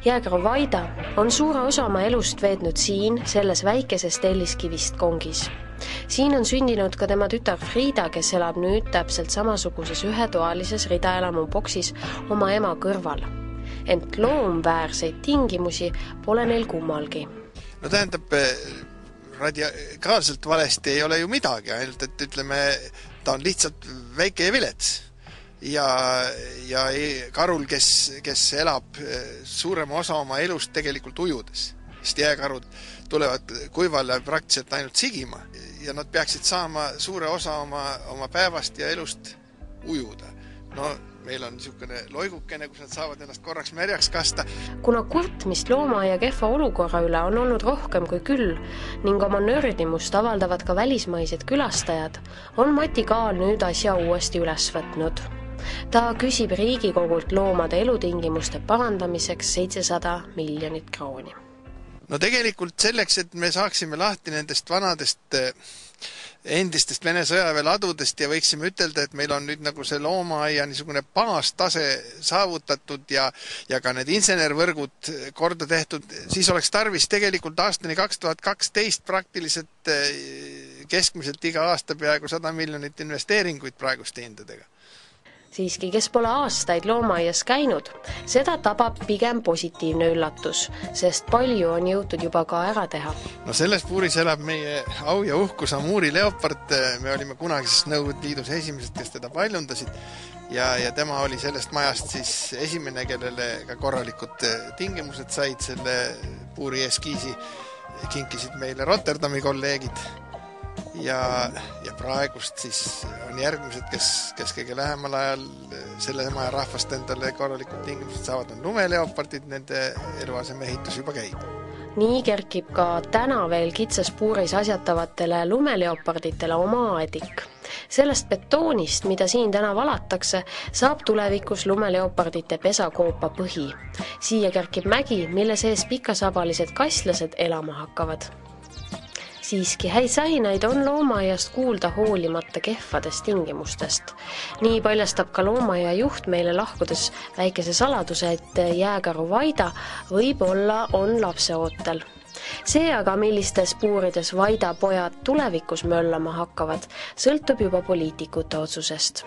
Jäägru Vaida on suure osa oma elust veetnud siin, selles väikeses telliskivist kongis. Siin on sündinud ka tema tütar Frida, kes elab nüüd täpselt samasuguses ühetoalises ridaelamu boksis oma ema kõrval. Ent loomväärseid tingimusi pole neil kummalgi. No tähendab, radikaalselt valesti ei ole ju midagi, ainult et ütleme, ta on lihtsalt väike ja vilets. Ja karul, kes elab suurema osa oma elust tegelikult ujudes. Sest jääkarud tulevad kuivale praktiliselt ainult sigima ja nad peaksid saama suure osa oma päevast ja elust ujuda. No meil on niisugune loigukene, kus nad saavad ennast korraks märjaks kasta. Kuna kurtmist looma ja kehva olukorra üle on olnud rohkem kui küll ning oma nördimust avaldavad ka välismaised külastajad, on Mati Kaal nüüd asja uuesti üles võtnud. Ta küsib Riigikogult loomade elutingimuste parandamiseks 700 miljonit krooni. No tegelikult selleks, et me saaksime lahti nendest vanadest endistest Vene sõjaväe ladudest ja võiksime ütelda, et meil on nüüd nagu see loomaaia niisugune baastase saavutatud ja ka need insenervõrgud korda tehtud, siis oleks tarvis tegelikult aastani 2012 praktiliselt keskmiselt iga aasta peaaegu 100 miljonit investeeringuid praeguste hindadega. Siiski, kes pole aastaid loomaaias käinud, seda tabab pigem positiivne üllatus, sest palju on jõutud juba ka ära teha. No selles puuris elab meie au ja uhkus Amuri leopard. Me olime kunagises Nõukogude Liidus esimesed, kes teda paljundasid ja tema oli sellest majast siis esimene, kellele ka korralikud tingimused said selle puuri eskiisi, kinkisid meile Rotterdami kolleegid. Ja praegust siis on järgmised, kes kõige lähemal ajal selle maja rahvast endale korralikud tingimused saavad, on lumeleopardid, nende eluaseme ehitus juba käib. Nii kerkib ka täna veel kitsas puuris asjatavatele lumeleoparditele oma aedik. Sellest betoonist, mida siin täna valatakse, saab tulevikus lumeleopardite pesakoopa põhi. Siia kerkib mägi, mille sees pikasabalised kaslased elama hakkavad. Siiski häid sähinaid on loomaaiast kuulda hoolimata kehvadest tingimustest. Nii paljastab ka loomaaia juht meile lahkudes väikese saladuse, et Jäägru Vaida võib-olla on lapseootel. See aga, millistes puurides Vaida pojad tulevikus möllama hakkavad, sõltub juba poliitikute otsusest.